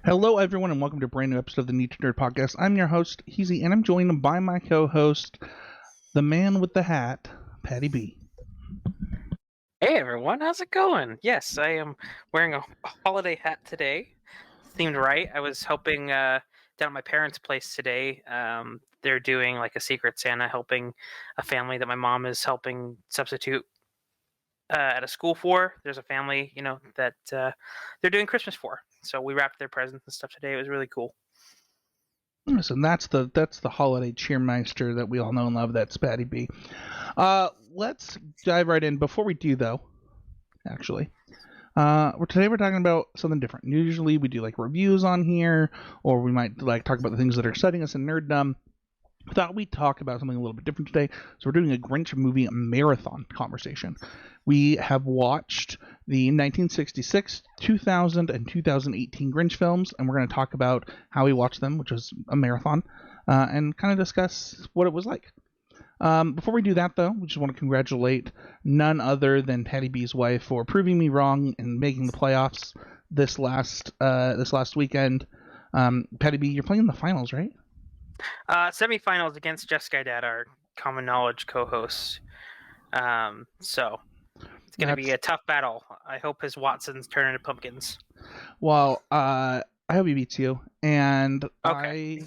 Hello, everyone, and welcome to a brand new episode of the Need to Nerd Podcast. I'm your host, Heezy, and I'm joined by my co-host, the man with the hat, Paddy B. Hey everyone, how's it going? Yes, I am wearing a holiday hat today, themed right. I was helping down at my parents' place today. They're doing like a Secret Santa, helping a family that my mom is helping substitute at a school for. There's a family, that they're doing Christmas for. So we wrapped their presents and stuff today. It was really cool. Yes, and that's the holiday cheermeister that we all know and love. That's Paddy B. Let's dive right in. Before we do, though, actually, today we're talking about something different. Usually we do like reviews on here, or we might like talk about the things that are exciting us in nerddom. I thought we'd talk about something a little bit different today, so we're doing a Grinch Movie Marathon conversation. We have watched the 1966, 2000, and 2018 Grinch films, and we're going to talk about how we watched them, which was a marathon, and kind of discuss what it was like. Before we do that, though, we just want to congratulate none other than Paddy B's wife for proving me wrong and making the playoffs this last weekend. Paddy B, you're playing the finals, right? Semifinals against Jessica Dad, our common knowledge co-host. So it's going to be a tough battle. I hope his Watsons turn into pumpkins. Well, I hope he beats you, and okay.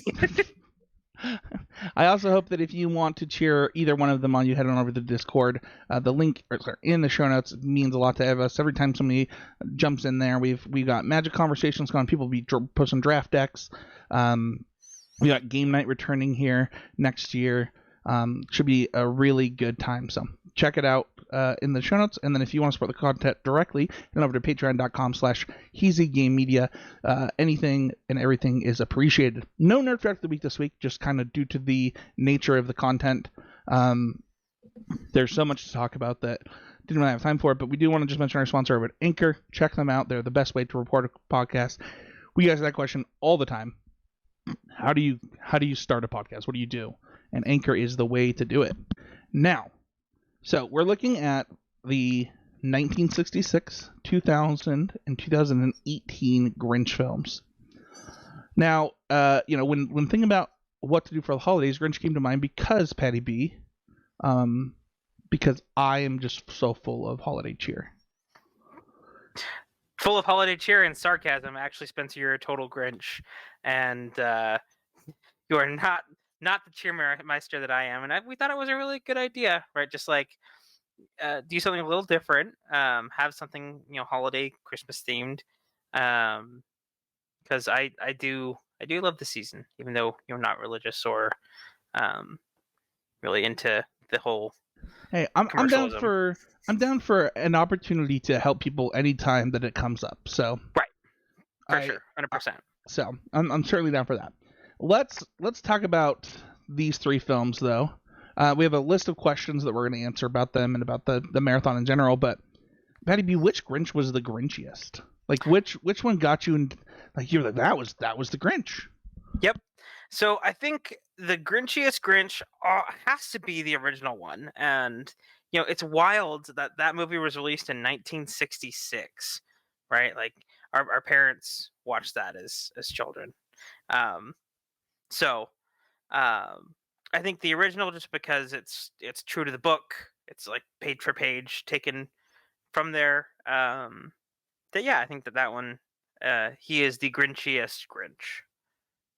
I also hope that if you want to cheer either one of them on, you head on over to the Discord. The link in the show notes means a lot to us. Every time somebody jumps in there, we've got magic conversations going. People be posting draft decks. We got game night returning here next year. Should be a really good time. So check it out in the show notes. And then if you want to support the content directly, head over to patreon.com/HeezyGameMedia. Anything and everything is appreciated. No Nerd Fact of the Week this week, just kind of due to the nature of the content. There's so much to talk about that didn't really have time for it, but we do want to just mention our sponsor over at Anchor. Check them out. They're the best way to report a podcast. We ask that question all the time. How do you start a podcast? What do you do? And Anchor is the way to do it. Now, so we're looking at the 1966, 2000, and 2018 Grinch films. Now, when thinking about what to do for the holidays, Grinch came to mind because Paddy B, because I am just so full of holiday cheer. Full of holiday cheer and sarcasm. Actually, Spencer, you're a total Grinch, and you are not the cheermeister that I am. And we thought it was a really good idea, right? Just like do something a little different, have something holiday, Christmas themed, because I do love the season, even though you're not religious or really into the whole. Hey, I'm down for an opportunity to help people anytime that it comes up. So right, for sure, 100%. So I'm certainly down for that. Let's talk about these three films, though. We have a list of questions that we're going to answer about them and about the marathon in general. But Paddy B, which Grinch was the Grinchiest? Like which one got you? And like you're like that was the Grinch. Yep. So I think the Grinchiest Grinch has to be the original one, and it's wild that movie was released in 1966, right? Like our parents watched that as children. So I think the original, just because it's true to the book, it's like page for page taken from there. I think that one, he is the Grinchiest Grinch,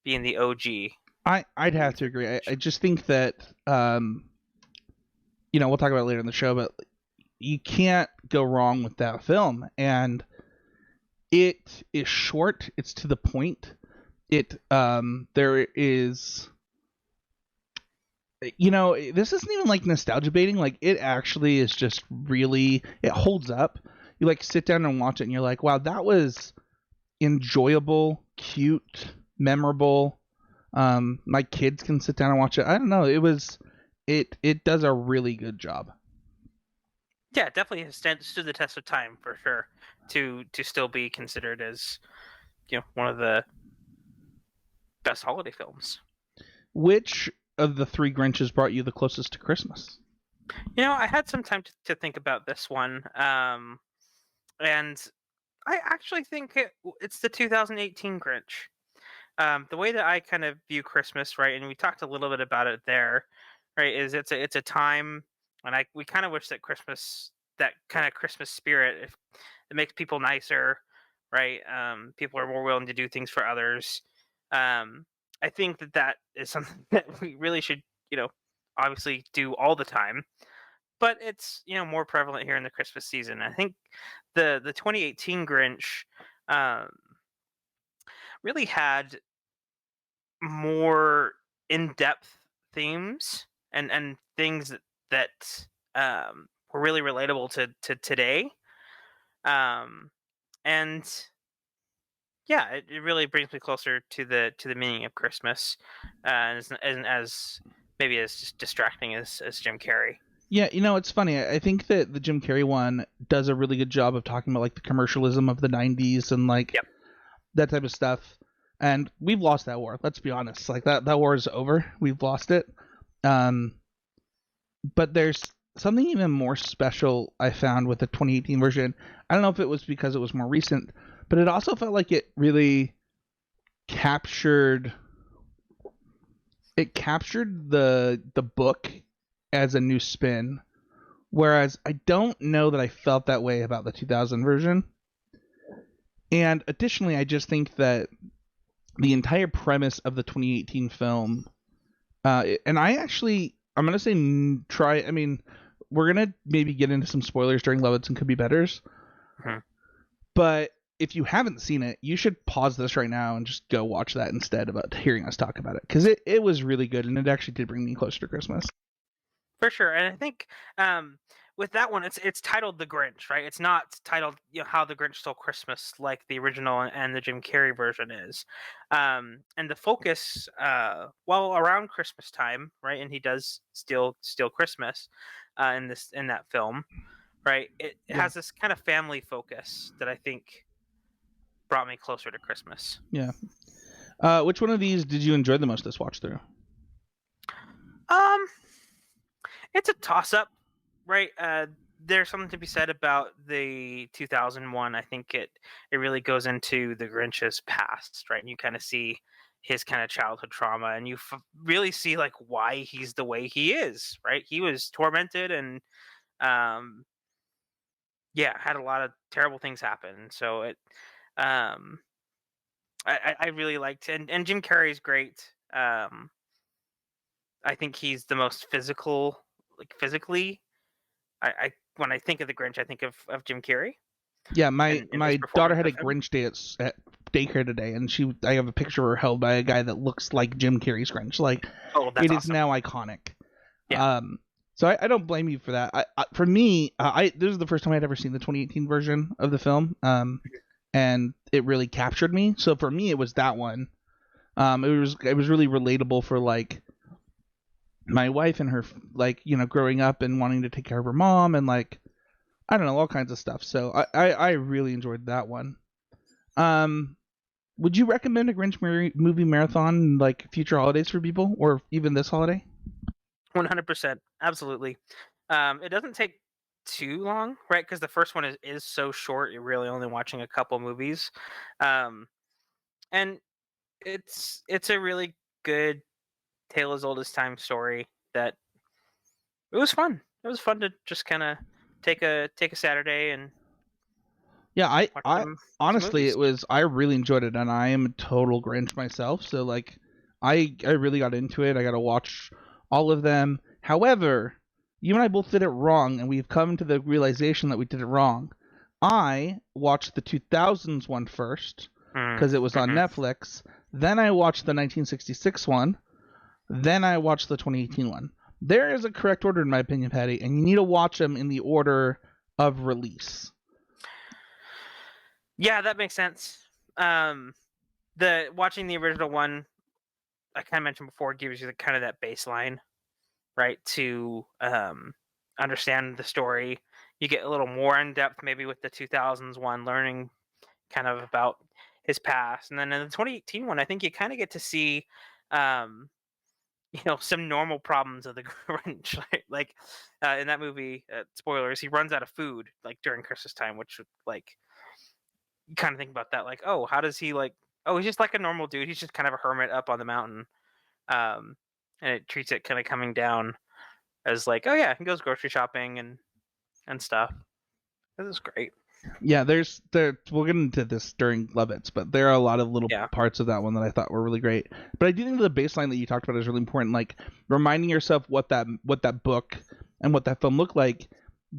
being the OG. I'd have to agree. I just think that we'll talk about it later in the show, but you can't go wrong with that film, and it is short. It's to the point. There is. This isn't even like nostalgia baiting. Like it actually is just really, it holds up. You like sit down and watch it and you're like, wow, that was enjoyable, cute, memorable. My kids can sit down and watch it. I don't know. It does a really good job. Yeah, definitely has stood the test of time for sure to still be considered as, one of the best holiday films. Which of the three Grinches brought you the closest to Christmas? I had some time to think about this one, and I actually think it's the 2018 Grinch. The way that I kind of view Christmas, right, and we talked a little bit about it there, right, is it's a time, and we kind of wish that Christmas, that kind of Christmas spirit, if it makes people nicer, right? People are more willing to do things for others. Um, I think that that is something that we really should, you know, obviously do all the time. But it's, more prevalent here in the Christmas season. I think the 2018 Grinch um, really had more in-depth themes and things that were really relatable to today. Um, and yeah, it really brings me closer to the meaning of Christmas, and isn't as maybe as just distracting as Jim Carrey. Yeah, it's funny. I think that the Jim Carrey one does a really good job of talking about like the commercialism of the '90s and like Yep. that type of stuff. And we've lost that war. Let's be honest. Like that war is over. We've lost it. Um, but there's something even more special I found with the 2018 version. I don't know if it was because it was more recent, but it also felt like it really captured the book as a new spin. Whereas I don't know that I felt that way about the 2000 version. And additionally, I just think that the entire premise of the 2018 film, and I'm gonna say try. I mean, we're gonna maybe get into some spoilers during Lovitz and Could Be Betters, Mhm. but if you haven't seen it, you should pause this right now and just go watch that instead of hearing us talk about it because it was really good and it actually did bring me closer to Christmas. For sure, and I think with that one, it's titled "The Grinch," right? It's not titled "How the Grinch Stole Christmas" like the original and the Jim Carrey version is. And the focus, well, around Christmas time, right? And he does steal Christmas in that film, right? It Yeah, has this kind of family focus that I think brought me closer to Christmas. yeah. Which one of these did you enjoy the most this watch through? Um, it's a toss up, right? There's something to be said about the 2001. I think it really goes into the Grinch's past, right? And you kind of see his kind of childhood trauma, and you really see like why he's the way he is, right? He was tormented and um, yeah, had a lot of terrible things happen. So um, I really liked, and Jim Carrey's great. I think he's the most physical, like physically. I when I think of the Grinch, I think of Jim Carrey Yeah, my and his my daughter performance had a of him. Grinch day at daycare today, and I have a picture of her held by a guy that looks like Jim Carrey's Grinch. Like Oh, that's it is awesome. now iconic. Yeah. So I don't blame you for that. For me, this is the first time I'd ever seen the 2018 version of the film. And it really captured me. So for me, it was that one. It was really relatable for like my wife and her like growing up and wanting to take care of her mom and like I don't know all kinds of stuff. So I really enjoyed that one. Um, would you recommend a Grinch movie marathon like future holidays for people or even this holiday? 100%. Absolutely. It doesn't take too long, right? Because the first one is so short. You're really only watching a couple movies, um, and it's a really good tale as old as time story. That it was fun. It was fun to just kind of take a Saturday and Yeah, I watch I some honestly movies. it was I really enjoyed it and I am a total Grinch myself, so like I really got into it. I got to watch all of them. However, you and I both did it wrong and we've come to the realization that we did it wrong. I watched the 2000s one first Mm, because it was on hmm Netflix. Then I watched the 1966 one. Then I watched the 2018 one. There is a correct order in my opinion, Patty, and you need to watch them in the order of release. Yeah, that makes sense. Um, the watching the original one, I kind of mentioned before, gives you the kind of that baseline, right, to understand the story. You get a little more in depth, maybe with the 2000s one, learning kind of about his past, and then in the 2018 one, I think you kind of get to see, um, some normal problems of the Grinch, right? Like in that movie, spoilers, he runs out of food like during Christmas time, which like you kind of think about that, like, oh, how does he like? Oh, he's just like a normal dude. He's just kind of a hermit up on the mountain, um, and it treats it kind of coming down as like, oh yeah, he goes grocery shopping and stuff. This is great. Yeah, we'll get into this during Lovitz, but there are a lot of little Yeah. parts of that one that I thought were really great. But I do think the baseline that you talked about is really important. Like reminding yourself what that book and what that film looked like,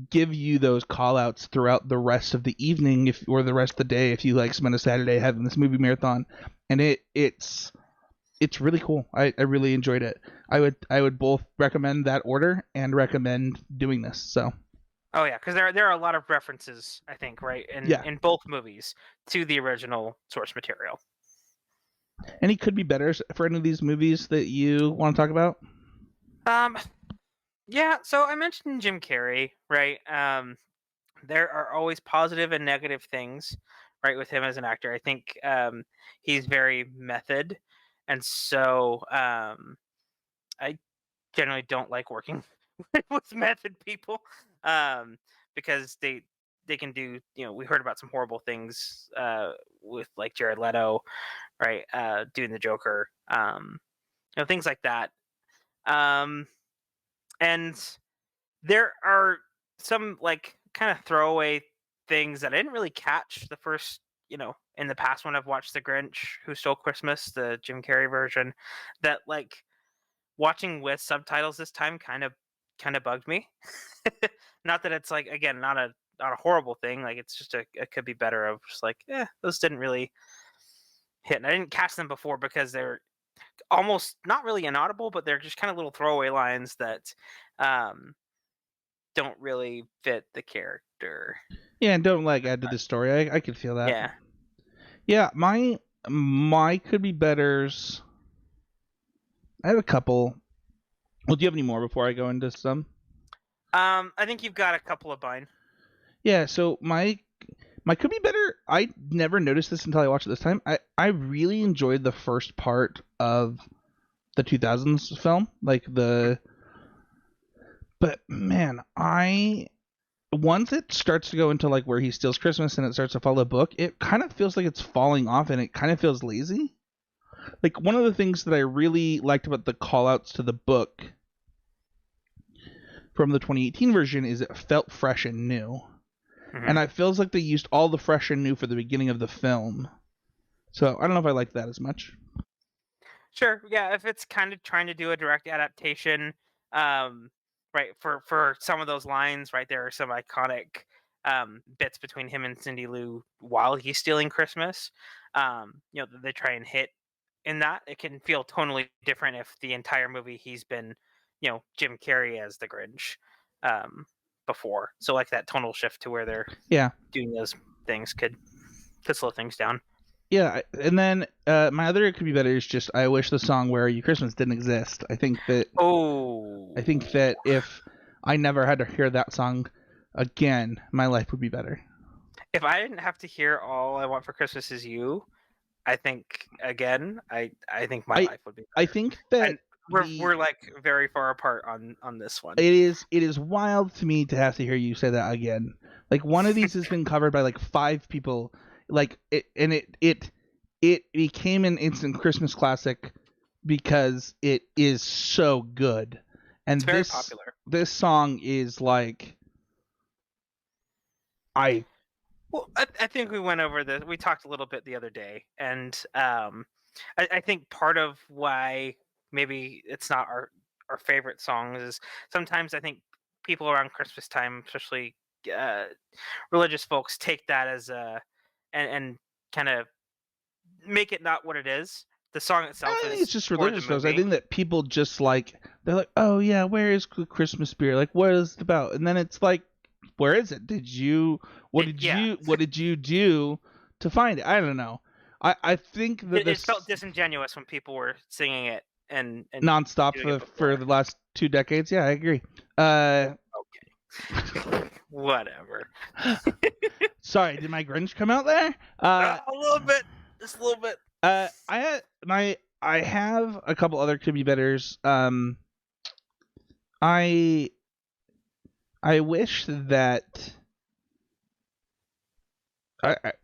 give you those call outs throughout the rest of the evening or the rest of the day if you like spend a Saturday having this movie marathon. And it's really cool. I really enjoyed it. I would both recommend that order and recommend doing this. So Oh yeah, because there are a lot of references, I think, right, yeah. in both movies to the original source material. Any could be better for any of these movies that you want to talk about? Um, yeah. So I mentioned Jim Carrey, right? There are always positive and negative things, right, with him as an actor. I think he's very method, and so I generally don't like working with method people, um, because they can do. We heard about some horrible things with like Jared Leto, right, doing the Joker, things like that. Um, and there are some like kind of throwaway things that I didn't really catch the first, in the past when I've watched The Grinch Who Stole Christmas, the Jim Carrey version, that like watching with subtitles this time kind of bugged me. Not that it's like, again, not a horrible thing. Like it's just it could be better. Of just like, those didn't really hit. And I didn't catch them before because they're almost not really inaudible, but they're just kind of little throwaway lines that um, don't really fit the character. Yeah, and don't like add to the story. I could feel that. Yeah. Yeah, my could be betters. I have a couple. Well, do you have any more before I go into some? I think you've got a couple of mine. Yeah, so my could be better. I never noticed this until I watched it this time. I really enjoyed the first part of the 2000s film, but man, I once it starts to go into like where he steals Christmas and it starts to follow the book, it kind of feels like it's falling off and it kind of feels lazy. Like one of the things that I really liked about the call outs to the book from the 2018 version is it felt fresh and new. Mm-hmm. And it feels like they used all the fresh and new for the beginning of the film. So I don't know if I like that as much. Sure, yeah, if it's kind of trying to do a direct adaptation, right, for some of those lines, right, there are some iconic bits between him and Cindy Lou while he's stealing Christmas. That they try and hit in that. It can feel tonally different if the entire movie he's been, Jim Carrey as the Grinch before. So like that tonal shift to where they're doing those things could slow things down. Yeah, and then my other could be better is just I wish the song "Where Are You Christmas" didn't exist. I think that if I never had to hear that song again, my life would be better. If I didn't have to hear "All I Want for Christmas Is You," I think again, I think my life would be better. I think that and we're like very far apart on this one. It is wild to me to have to hear you say that again. Like one of these has been covered by like 5 people. Like it became an instant Christmas classic because it is so good. And it's very popular. This song is like Well, I think we went over this. We talked a little bit the other day, and I think part of why maybe it's not our favorite songs is sometimes I think people around Christmas time, especially religious folks, take that as and kind of make it not what it is. The song itself I think it's just religious folks. I think that people just like they're like, oh yeah, where is Christmas spirit? Like, what is it about? And then it's like, where is it? What did you do to find it? I don't know. I think that it felt disingenuous when people were singing it and nonstop for the last 2 decades. Yeah, I agree. Okay. Whatever. Sorry, did my Grinch come out there? A little bit, just a little bit. I have a couple other could be betters. I wish that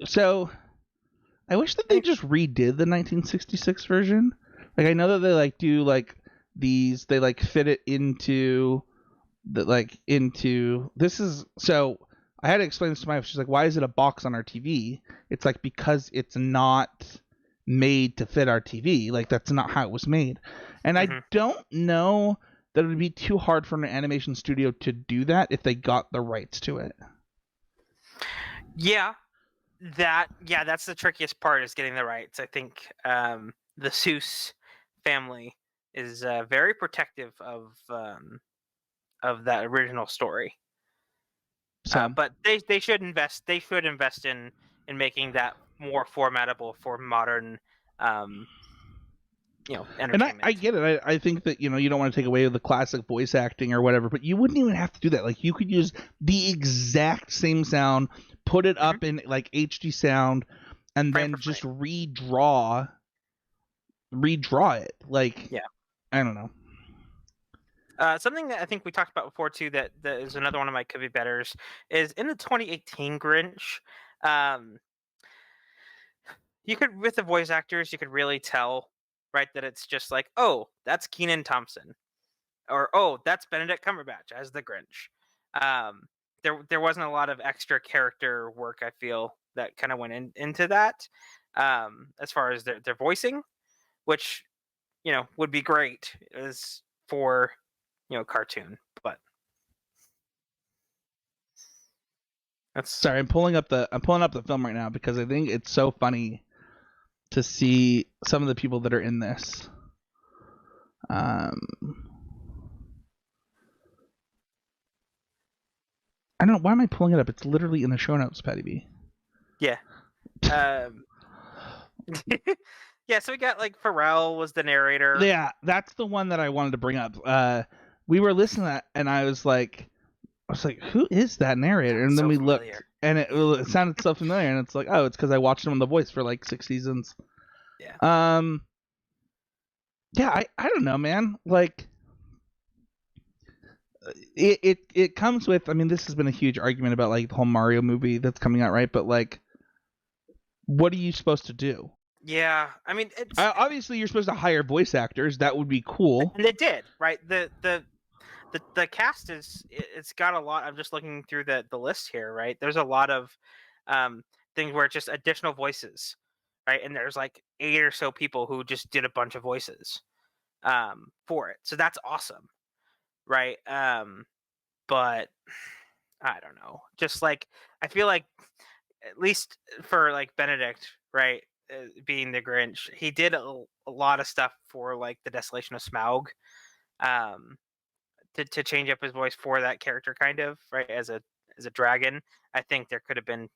So I wish that they just redid the 1966 version. Like I know that they like do like these, they like fit it into the like into this is so. I had to explain this to my wife. She's like, "Why is it a box on our TV?" It's like because it's not made to fit our TV. Like that's not how it was made. And I Mm-hmm. don't know that it would be too hard for an animation studio to do that if they got the rights to it. Yeah, that's the trickiest part is getting the rights. I think the Seuss family is very protective of that original story. So But they should invest. They should invest in making that more formatable for modern, um, and I entertainment. get it. I think that you don't want to take away the classic voice acting or whatever, but you wouldn't even have to do that. Like you could use the exact same sound, put it Mm-hmm. up in like HD sound, and Frame then for just frame. redraw it. Like Yeah. I don't know. Something that I think we talked about before too, that is another one of my could be betters, is in the 2018 Grinch. Um, you could, with the voice actors, you could really tell, right, that it's just like, oh, that's Keenan Thompson, or oh, that's Benedict Cumberbatch as the Grinch. Um, there wasn't a lot of extra character work, I feel, that kind of went into that, as far as their voicing, which would be great as for cartoon, but that's Sorry, I'm pulling up the film right now because I think it's so funny to see some of the people that are in this. Um, I don't know why am I pulling it up. It's literally in the show notes, Patty B. yeah. Um, yeah, so we got like Pharrell was the narrator. Yeah, that's the one that I wanted to bring up. We were listening to that, and I was like, who is that narrator? And then So we looked, familiar. and it sounded so familiar, and it's like, oh, it's because I watched him on The Voice for like 6 seasons. Yeah. Um, yeah, I don't know, man. Like, it comes with. I mean, this has been a huge argument about like the whole Mario movie that's coming out, right? But like, what are you supposed to do? Yeah, I mean it's Obviously, you're supposed to hire voice actors. That would be cool. and they did, right? The cast it's got a lot. I'm just looking through the list here, right? There's a lot of um things where it's just additional voices, right? And there's like 8 or so people who just did a bunch of voices for it. So that's awesome, right? But I don't know. Just like I feel like at least for like Benedict, right, being the Grinch, he did a lot of stuff for like the Desolation of Smaug, um, to change up his voice for that character, kind of right as a dragon. I think there could have been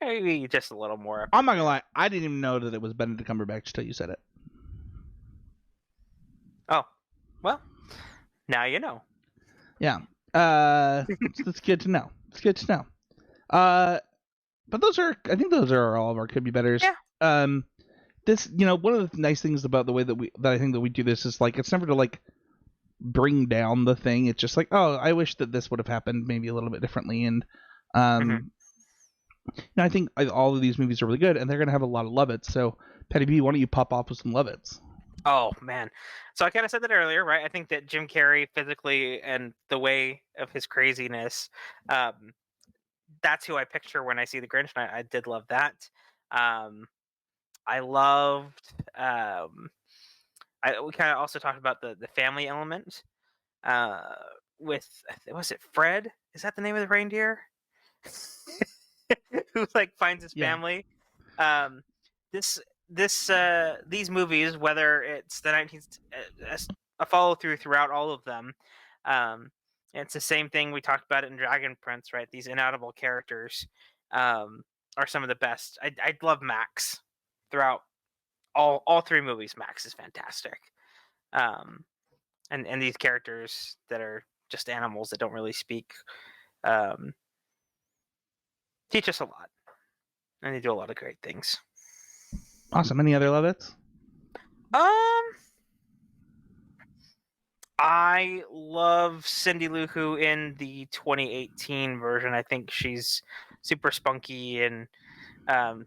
maybe just a little more I'm effort not gonna there. lie. I didn't even know that it was Benedict Cumberbatch until you said it. Oh, well, now you know. Yeah. It's good to know. It's good to know. Uh, but I think those are all of our could be betters. Yeah, Um, this, one of the nice things about the way that I think that we do this is like it's never to like bring down the thing. It's just like, oh, I wish that this would have happened maybe a little bit differently. And hmm I think all of these movies are really good, and they're gonna have a lot of love it. So, Patty B, why don't you pop off with some love it's? Oh man, so I kind of said that earlier, right? I think that Jim Carrey physically and the way of his craziness, um, that's who I picture when I see the Grinch, and I did love that. Um, I loved. We kind of also talked about the family element. Uh, with was it Fred? Is that the name of the reindeer? Who like finds his Yeah. family? Um, this these movies, whether it's the 19th, a follow through throughout all of them. Um, it's the same thing we talked about it in Dragon Prince, right? These inaudible characters um, are some of the best. I love Max throughout all 3 movies. Max is fantastic. Um, and these characters that are just animals that don't really speak um, teach us a lot, and they do a lot of great things. Awesome. Any other love it's? Um, I love Cindy Lou Who in the 2018 version. I think she's super spunky and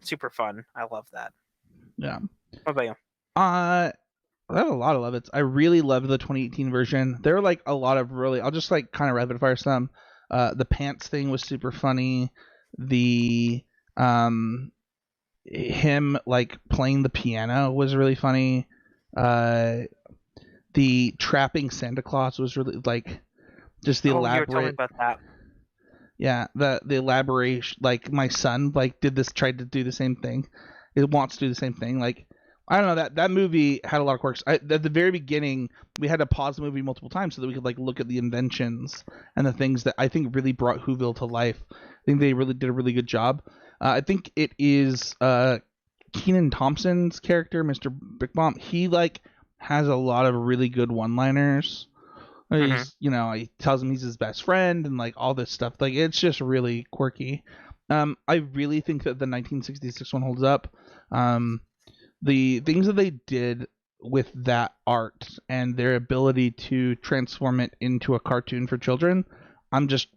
Super fun. I love that. Yeah. What about you? I have a lot of love it. I really love the 2018 version. There were like a lot of really. I'll just like kind of rapid fire some. The pants thing was super funny. The him like playing the piano was really funny. The trapping Santa Claus was really like just the Oh, you were telling me elaborate. about that. Yeah, the elaboration. Like my son like tried to do the same thing. It wants to do the same thing. Like I don't know, that movie had a lot of quirks. At the very beginning, we had to pause the movie multiple times so that we could like look at the inventions and the things that I think really brought Whoville to life. I think they really did a really good job. I think it is Keenan Thompson's character, Mr. Big Bomb. He like has a lot of really good one-liners. Hmm. He tells him he's his best friend and like all this stuff. Like it's just really quirky. I really think that the 1966 one holds up. The things that they did with that art and their ability to transform it into a cartoon for children, I'm just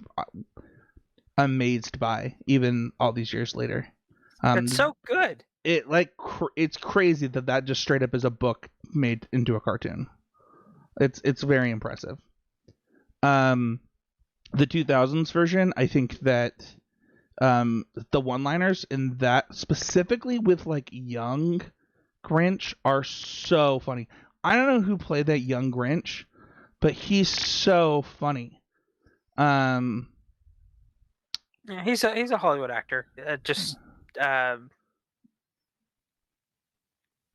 amazed by even all these years later. It's Um, so good. it's crazy that just straight up is a book made into a cartoon. It's very impressive. Um, the 2000s version, I think that the one-liners in that specifically with like young Grinch are so funny. I don't know who played that young Grinch, but he's so funny. Um, Yeah, he's a Hollywood actor. Just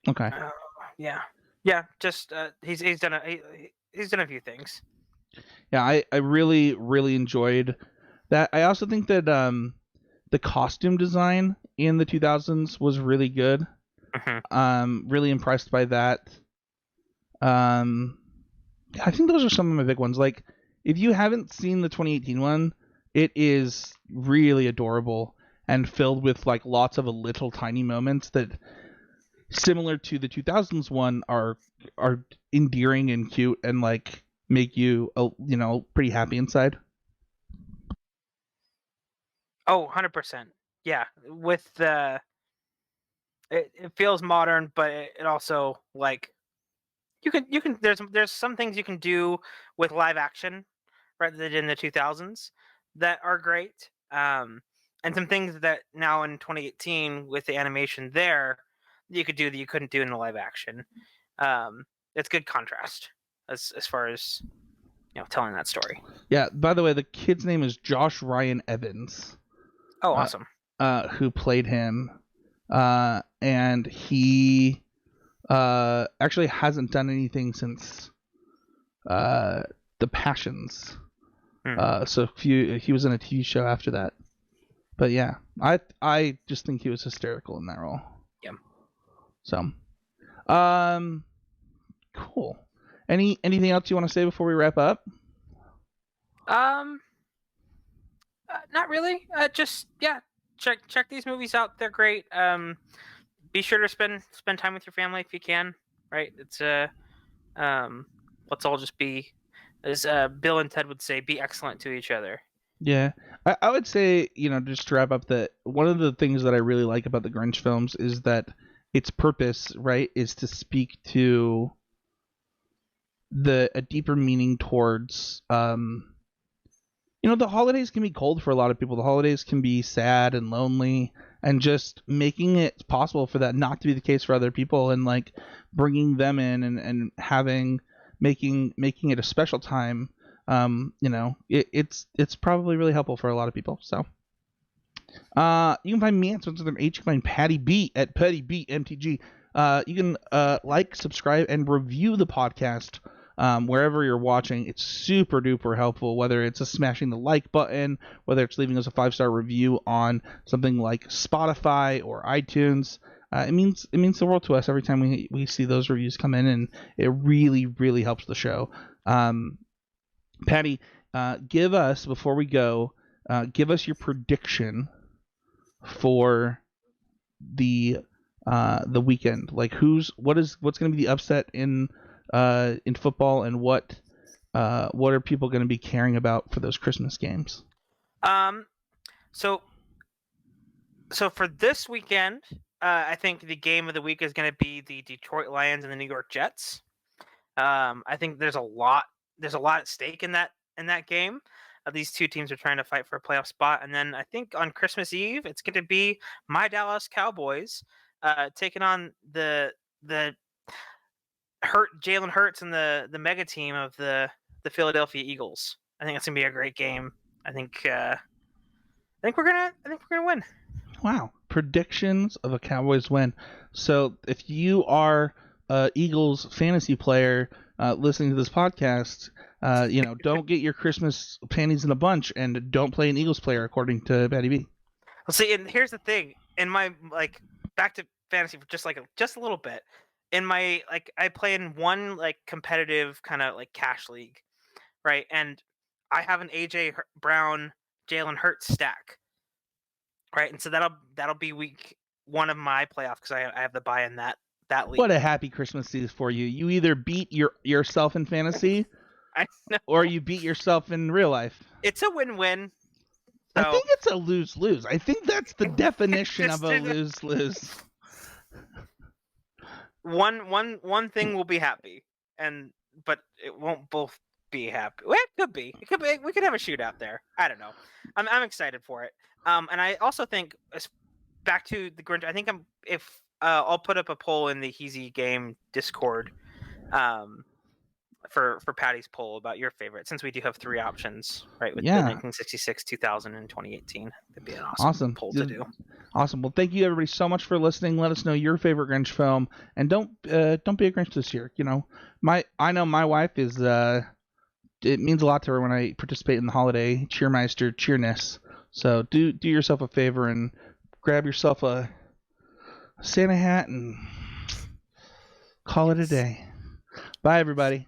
okay. uh, yeah, yeah. Just he's done a few things. Yeah, I really really enjoyed that. I also think that the costume design in the 2000s was really good. Hmm. Really impressed by that. Um, I think those are some of my big ones. Like, if you haven't seen the 2018 one, it is really adorable and filled with like lots of little tiny moments that, similar to the 2000s one, are endearing and cute and like make you pretty happy inside. Oh, 100%. Yeah, with the it feels modern, but it also like you can there's some things you can do with live action rather than in the 2000s that are great. And some things that now in 2018 with the animation there you could do that you couldn't do in the live action. Um, it's good contrast as far as telling that story. Yeah. By the way, the kid's name is Josh Ryan Evans, Oh, uh, awesome. who played him, and he actually hasn't done anything since uh, the Passions. Hmm. So he was in a TV show after that. But yeah, I just think he was hysterical in that role. Yeah. So, um, cool. Anything else you want to say before we wrap up? Um, not really. Just yeah, check these movies out. They're great. Be sure to spend time with your family if you can. Right? It's um, let's all just be, as Bill and Ted would say, be excellent to each other. Yeah, I would say just to wrap up that one of the things that I really like about the Grinch films is that its purpose, right, is to speak to a deeper meaning towards the holidays can be cold for a lot of people. The holidays can be sad and lonely, and just making it possible for that not to be the case for other people, and like bringing them in and having making it a special time. It's probably really helpful for a lot of people. So, you can find me at Spencer H. You can find Patty B at Patty B MTG. You can like, subscribe, and review the podcast wherever you're watching. It's super duper helpful, whether it's smashing the like button, whether it's leaving us a 5-star review on something like Spotify or iTunes. It means the world to us every time we see those reviews come in, and it really really helps the show. Patty, give us, before we go, give us your prediction for the weekend. Like what's going to be the upset in football, and what are people going to be caring about for those Christmas games? Um, so So for this weekend, I think the game of the week is going to be the Detroit Lions and the New York Jets. I think there's a lot at stake in that game. These two teams are trying to fight for a playoff spot, and then I think on Christmas Eve it's going to be my Dallas Cowboys taking on the Jalen Hurts and the mega team of the Philadelphia Eagles. I think it's going to be a great game. I think we're gonna win. Wow. Predictions of a Cowboys win. So if you are a Eagles fantasy player listening to this podcast, don't get your Christmas panties in a bunch and don't play an Eagles player, according to Patty B. Well, see, and here's the thing. In my back to fantasy for just a little bit. In my I play in one competitive kind of cash league, right? And I have an AJ Brown, Jalen Hurts stack, right? And so that'll be week one of my playoff because I have the buy in that league. What a happy Christmas Eve for you! You either beat yourself in fantasy, or you beat yourself in real life. It's a win-win. So, I think it's a lose-lose. I think that's the definition of a lose-lose. One thing will be happy, but it won't both be happy. Well, it could be. We could have a shootout there. I don't know. I'm excited for it. And I also think back to the Grinch. I think I'll put up a poll in the Heezy game Discord, for Patty's poll about your favorite, since we do have three options, right? With the 1966, 2000, and 2018. That'd be an awesome poll to do. Awesome. Well, thank you everybody so much for listening. Let us know your favorite Grinch film, and don't be a Grinch this year. I know my wife is. It means a lot to her when I participate in the holiday cheermeister cheerness. So do yourself a favor and grab yourself a Santa hat and call it a day. Bye, everybody.